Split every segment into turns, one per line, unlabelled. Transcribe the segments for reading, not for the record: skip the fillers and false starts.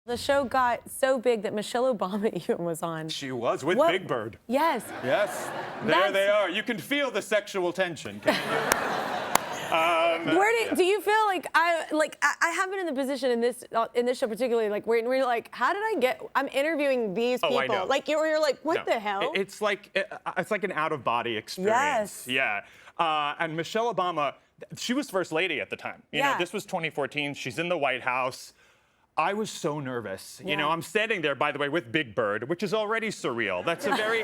The show got so big that Michelle Obama even was on.
She was with Big Bird.
Yes.
Yes. There they are. You can feel the sexual tension. Can you?
Do you feel like I have been in the position in this show particularly, like where you're like, how did I get? I'm interviewing these people.
I know.
Like you're like, what the hell?
It's like an out-of-body experience.
Yes.
Yeah. And Michelle Obama, she was first lady at the time. You know, this was 2014. She's in the White House. I was so nervous. You know, I'm standing there, by the way, with Big Bird, which is already surreal. That's a very,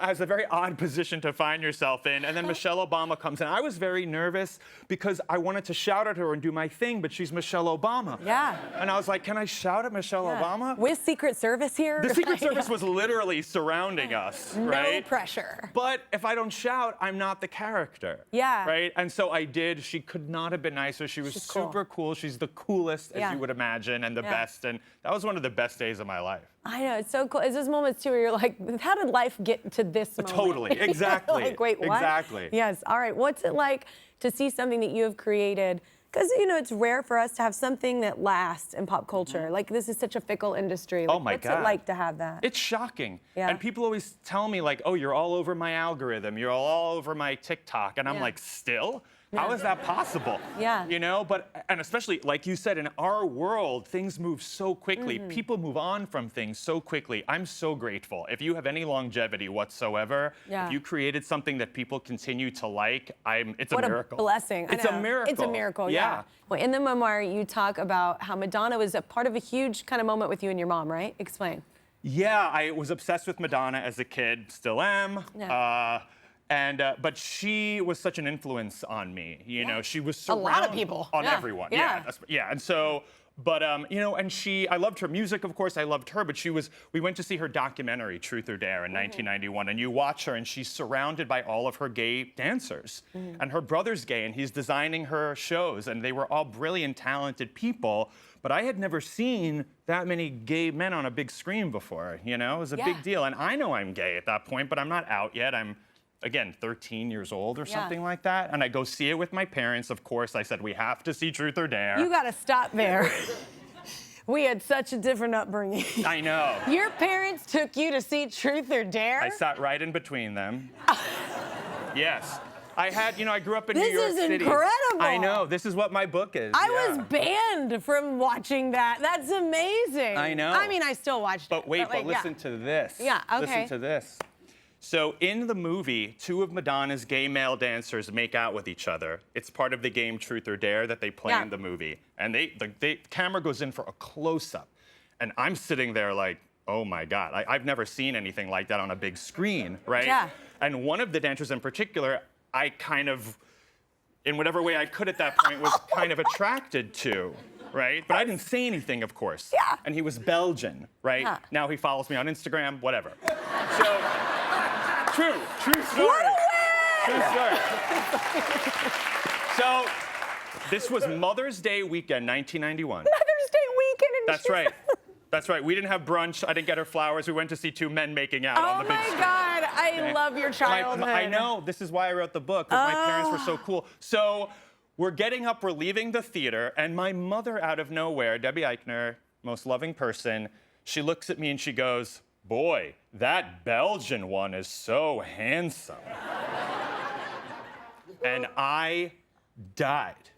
has a very odd position to find yourself in. And then Michelle Obama comes in. I was very nervous because I wanted to shout at her and do my thing, but she's Michelle Obama.
Yeah.
And I was like, can I shout at Michelle Obama?
With Secret Service here?
The Secret Service was literally surrounding us, right?
No pressure.
But if I don't shout, I'm not the character.
Yeah.
Right? And so I did. She could not have been nicer. She's super cool. She's the coolest, as you would imagine, and the best. And that was one of the best days of my life.
I know, it's so cool. It's those moments too where you're like, how did life get to this moment?
Totally, exactly.
Like, wait, what?
Exactly.
Yes, all right. What's it like to see something that you have created? Because, it's rare for us to have something that lasts in pop culture. Like, this is such a fickle industry. Like,
oh, my God.
What's it like to have that?
It's shocking.
Yeah.
And people always tell me, like, oh, you're all over my algorithm. You're all over my TikTok. And I'm like, still? How is that possible?
Yeah.
And especially, like you said, in our world, things move so quickly. People move on from things so quickly. I'm so grateful. If you have any longevity whatsoever, if you created something that people continue to like, it's a miracle.
What a blessing.
It's a miracle.
It's a miracle, yeah. Well, in the memoir, you talk about how Madonna was a part of a huge kind of moment with you and your mom, right? Explain.
Yeah, I was obsessed with Madonna as a kid, still am.
Yeah.
But she was such an influence on me. She was
a lot of people
on everyone. Yeah. And so, I loved her music, of course. I loved her, but we went to see her documentary, Truth or Dare, in 1991. And you watch her, and she's surrounded by all of her gay dancers. And her brother's gay, and he's designing her shows. And they were all brilliant, talented people. But I had never seen that many gay men on a big screen before. It was a big deal. And I know I'm gay at that point, but I'm not out yet. I'm, again, 13 years old or something like that. And I go see it with my parents. Of course, I said, we have to see Truth or Dare.
You got to stop there. We had such a different upbringing.
I know.
Your parents took you to see Truth or Dare?
I sat right in between them. Yes. I grew up in New York City.
This is incredible.
I know. This is what my book is.
I was banned from watching that. That's amazing.
I know.
I mean, I still watched it.
But listen to this.
Yeah, okay.
Listen to this. So in the movie, two of Madonna's gay male dancers make out with each other. It's part of the game Truth or Dare that they play in the movie. And the camera goes in for a close-up. And I'm sitting there like, oh my God, I've never seen anything like that on a big screen, right?
Yeah.
And one of the dancers in particular, I kind of, in whatever way I could at that point, was kind of attracted to. Right? But I didn't say anything, of course.
Yeah.
And he was Belgian, right?
Huh.
Now he follows me on Instagram, whatever. So, true story.
What a win!
True story. So, this was Mother's Day weekend, 1991.
Mother's Day weekend in
That's right. That's right. We didn't have brunch. I didn't get her flowers. We went to see two men making out on the big screen.
Oh my God, I love your childhood.
I know. This is why I wrote the book, because my parents were so cool. So, we're getting up, we're leaving the theater, and my mother, out of nowhere, Debbie Eichner, most loving person, she looks at me and she goes, boy, that Belgian one is so handsome. And I died,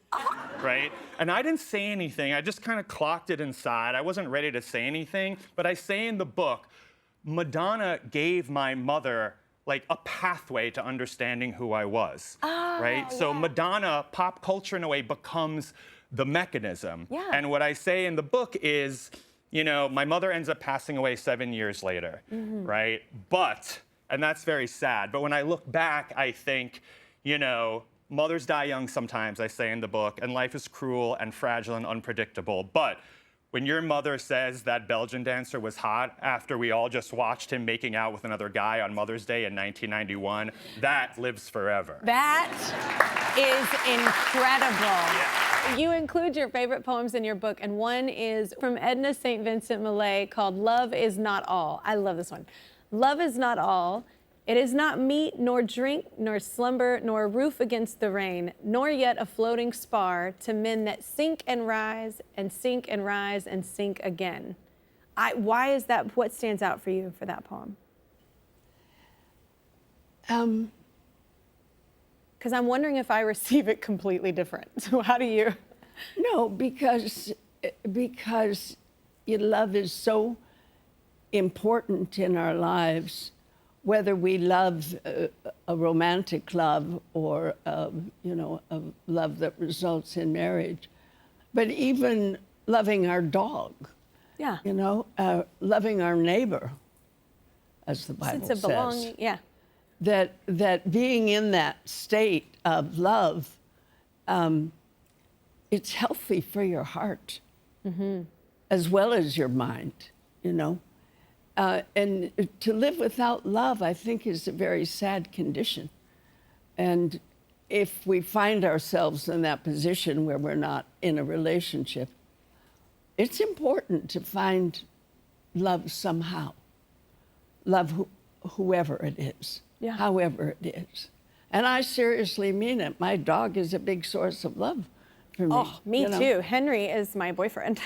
right? And I didn't say anything. I just kind of clocked it inside. I wasn't ready to say anything, but I say in the book, Madonna gave my mother like a pathway to understanding who I was, right? So Madonna, pop culture in a way, becomes the mechanism.
Yeah.
And what I say in the book is, my mother ends up passing away 7 years later, right? And that's very sad, but when I look back, I think, mothers die young sometimes, I say in the book, and life is cruel and fragile and unpredictable, but when your mother says that Belgian dancer was hot after we all just watched him making out with another guy on Mother's Day in 1991, that lives forever.
That is incredible.
Yeah.
You include your favorite poems in your book, and one is from Edna St. Vincent Millay called Love Is Not All. I love this one. Love is not all. It is not meat, nor drink, nor slumber, nor a roof against the rain, nor yet a floating spar to men that sink and rise and sink and rise and sink again. Why is that? What stands out for you for that poem? Because I'm wondering if I receive it completely different. So how do you?
No, because your love is so important in our lives, whether we love a romantic love or you know, a love that results in marriage, but even loving our dog.
Yeah.
You know, loving our neighbor, as the Bible
Sense of belonging.
says.
Yeah.
That being in that state of love, it's healthy for your heart, as well as your mind, you know. And to live without love, I think, is a very sad condition. And if we find ourselves in that position where we're not in a relationship, it's important to find love somehow. Love whoever it is,
Yeah.
however it is. And I seriously mean it. My dog is a big source of love for me.
Oh, me
you know?
too. Henry is my boyfriend.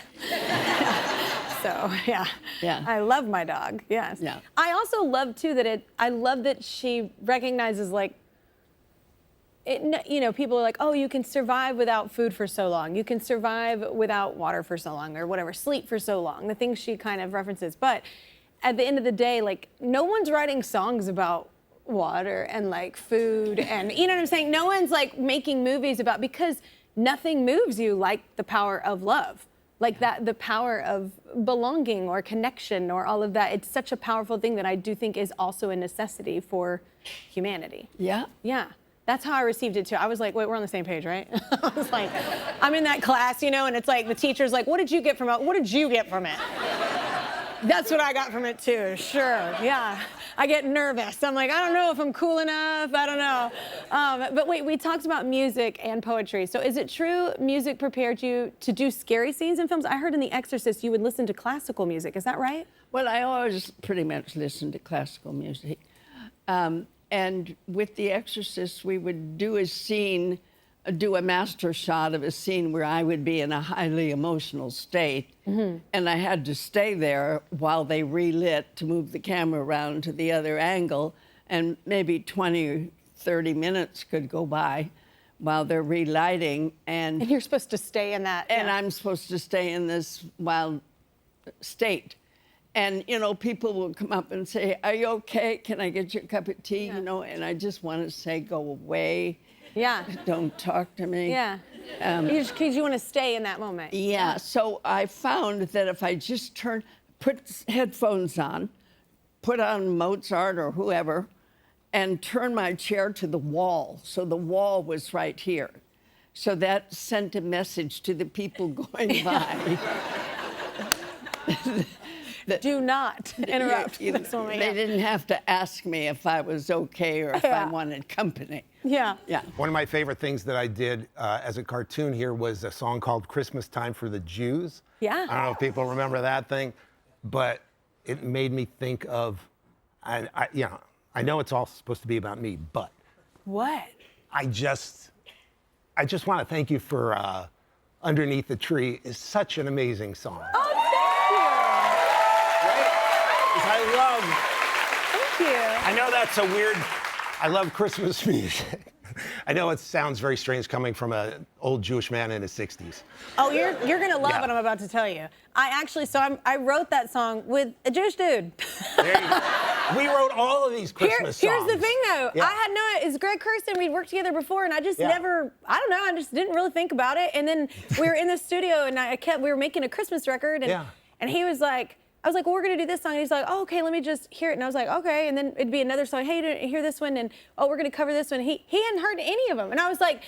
So, yeah.
Yeah.
I love my dog, yes.
Yeah.
I also love, too, I love that she recognizes, like, you know, people are like, oh, you can survive without food for so long. You can survive without water for so long, or whatever, sleep for so long, the things she kind of references. But at the end of the day, like, no one's writing songs about water and, like, food and, you know what I'm saying? No one's, like, making movies about, because nothing moves you like the power of love. Like that, the power of belonging or connection or all of that. It's such a powerful thing that I do think is also a necessity for humanity.
Yeah.
Yeah. That's how I received it too. I was like, wait, we're on the same page, right? I was like, I'm in that class, you know, and it's like the teacher's like, what did you get from it? What did you get from it? That's what I got from it too, sure, yeah. I get nervous. I'm like, I don't know if I'm cool enough, I don't know. But wait, we talked about music and poetry. So is it true music prepared you to do scary scenes in films? I heard in The Exorcist you would listen to classical music, is that right?
Well, I always pretty much listen to classical music. And with The Exorcist, we would do a scene, do a master shot of a scene where I would be in a highly emotional state. And I had to stay there while they relit to move the camera around to the other angle. And maybe 20 or 30 minutes could go by while they're relighting. And
you're supposed to stay in that.
And I'm supposed to stay in this wild state. And, you know, people will come up and say, are you okay? Can I get you a cup of tea?
Yeah.
You know, and I just want to say, go away.
Yeah.
Don't talk to me.
Yeah. Because you want to stay in that moment.
Yeah. So I found that if I just put headphones on, put on Mozart or whoever, and turn my chair to the wall, so the wall was right here. So that sent a message to the people going by.
Do not interrupt this woman.
They didn't have to ask me if I was okay or if I wanted company.
Yeah.
Yeah.
One of my favorite things that I did as a cartoon here was a song called Christmas Time for the Jews.
Yeah.
I don't know if people remember that thing, but it made me think of, you know, I know it's all supposed to be about me, but.
What?
I just want to thank you for Underneath the Tree is such an amazing song.
Oh, thank you.
I love.
Thank you.
I know that's a weird. I love Christmas music. I know it sounds very strange coming from an old Jewish man in his 60s.
Oh, you're gonna love what I'm about to tell you. I wrote that song with a Jewish dude.
There you go. We wrote all of these Christmas songs.
Here's the thing, though.
Yeah.
I had no. It's Greg Kirsten. We'd worked together before, and I just never. I don't know. I just didn't really think about it. And then we were in the studio, and we were making a Christmas record, and he was like. I was like, well, we're gonna do this song. And he's like, oh, okay, let me just hear it. And I was like, okay. And then it'd be another song. Hey, you didn't hear this one? And oh, we're gonna cover this one. He hadn't heard any of them. And I was like,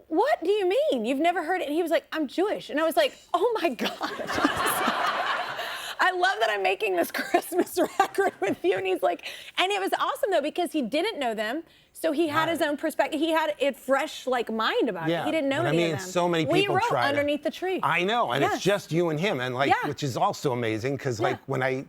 what do you mean? You've never heard it? And he was like, I'm Jewish. And I was like, oh my God. I love that I'm making this Christmas record with you. And he's like, and it was awesome though, because he didn't know them. So he had his own perspective. He had a fresh mind about it. He didn't know any of them.
So many people
we wrote
try
Underneath the Tree.
I know, and it's just you and him, and which is also amazing because when I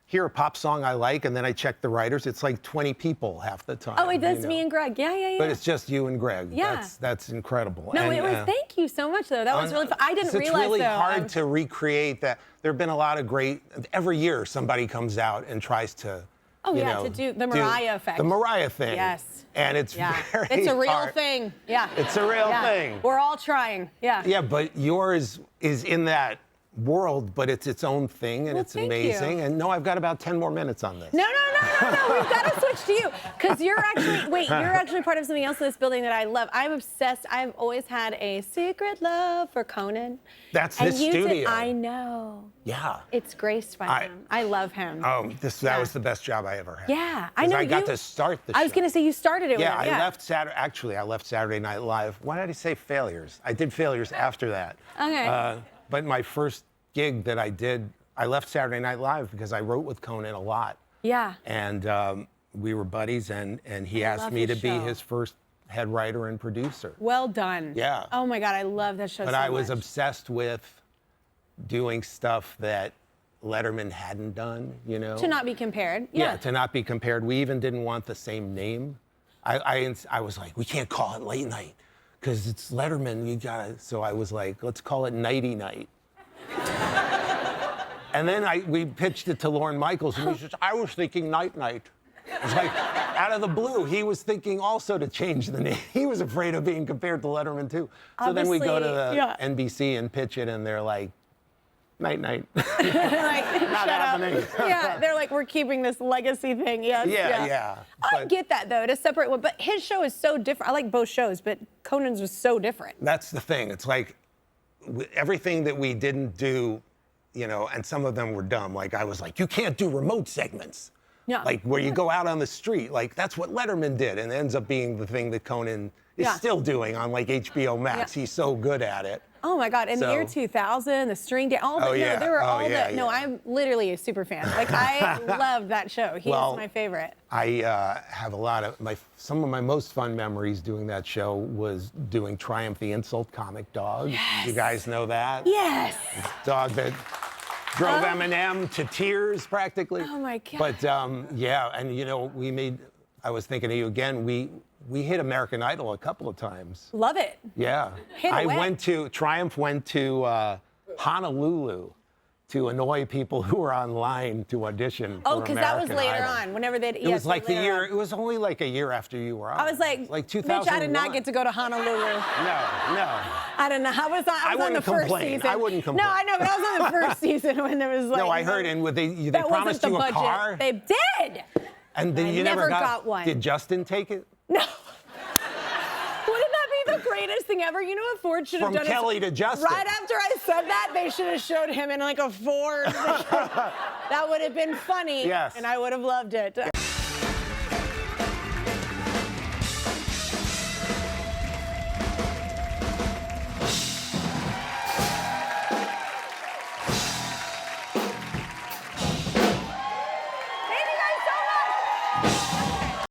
hear a pop song I like, and then I check the writers. It's like 20 people half the time.
Oh, wait, that's
you know.
me and Greg. Yeah, yeah, yeah.
But it's just you and Greg.
Yeah.
That's incredible.
No,
And,
it was. Thank you so much, though. That was really fun. I didn't realize,
it's really
though.
hard to recreate that. There have been a lot of great. Every year, somebody comes out and tries to.
Oh,
you
yeah,
know,
to do the Mariah effect.
The Mariah thing.
Yes.
And it's
Yeah.
very
It's a real
hard.
thing. Yeah.
It's a real
Yeah.
thing.
We're all trying. Yeah.
Yeah, but yours is in that world, but it's its own thing, and
Well,
it's
thank
amazing.
you.
And no, I've got about 10 more minutes on this.
No. We've got to switch to you because you're actually part of something else in this building that I love. I'm obsessed. I've always had a secret love for Conan.
That's
and
his
you
studio.
did, I know.
Yeah.
It's graced by him. I love him.
That was the best job I ever had.
Yeah, I
'Cause
know
I got
you-
to start the show.
I was going to say you started it
Yeah,
with him.
I left Saturday. Actually, I left Saturday Night Live. Why did I say failures? I did failures after that.
Okay.
But my first gig that I did, I left Saturday Night Live because I wrote with Conan a lot.
Yeah.
And we were buddies, and he asked
love
me to
his
be
show.
his first head writer and producer.
Well done.
Yeah.
Oh my God, I love that show
But
so
I was
much.
obsessed with doing stuff that Letterman hadn't done, you know?
To not be compared.
Yeah, to not be compared. We even didn't want the same name. I was like, we can't call it Late Night because it's Letterman. You gotta. So I was like, let's call it Nighty Night. And then we pitched it to Lorne Michaels, and he says, I was thinking Night Night. It's like, out of the blue, he was thinking also to change the name. He was afraid of being compared to Letterman, too. So then we go to the
yeah.
NBC and pitch it, and they're like, Night Night.
They're like,
Not
shut up.
happening.
Yeah, they're like, we're keeping this legacy thing. Yes.
Yeah.
I
But
get that though, to separate one, but his show is so different. I like both shows, but Conan's was so different.
that's the thing. It's like everything that we didn't do, you know, and some of them were dumb. Like I was like, you can't do remote segments.
Yeah.
Like where you go out on the street. Like that's what Letterman did, and it ends up being the thing that Conan is
Yeah.
still doing on like HBO Max.
Yeah.
He's so good at it.
Oh my God! In the year
So-
2000, the string dance, all the,
Oh,
no,
yeah.
there were
Oh,
all
yeah,
the. No,
yeah.
I'm literally a super fan. Like I love that show. He's
Well,
my favorite.
I have a lot of some of my most fun memories doing that show was doing Triumph the Insult Comic Dog.
Yes.
You guys know that?
Yes.
Dog that drove Eminem to tears practically.
Oh, my God.
But yeah, and you know, I was thinking of you again, we hit American Idol a couple of times.
Love it.
Yeah.
Hit away.
Triumph went to Honolulu to annoy people who were online to audition
Oh,
for
because that was
American
later
Idol.
on. Whenever they.
It was like the year, it was only like a year after you were on.
I was like,
like
bitch,
2001.
I did not get to go to Honolulu.
No.
I don't know. I was on the
wouldn't
first
complain.
season.
I wouldn't complain.
No, I know, but I was on the first season when there was like.
No, I heard, and they
that
promised
wasn't
you
the
a
budget.
car.
They did.
And then
I
you
never
never
got one.
Did Justin take it?
No. Wouldn't that be the greatest thing ever? You know what Ford should have
From
done?
Kelly to Justin.
Right after I said that, they should have showed him in like a Ford. That would have been funny.
Yes.
And I would have loved it.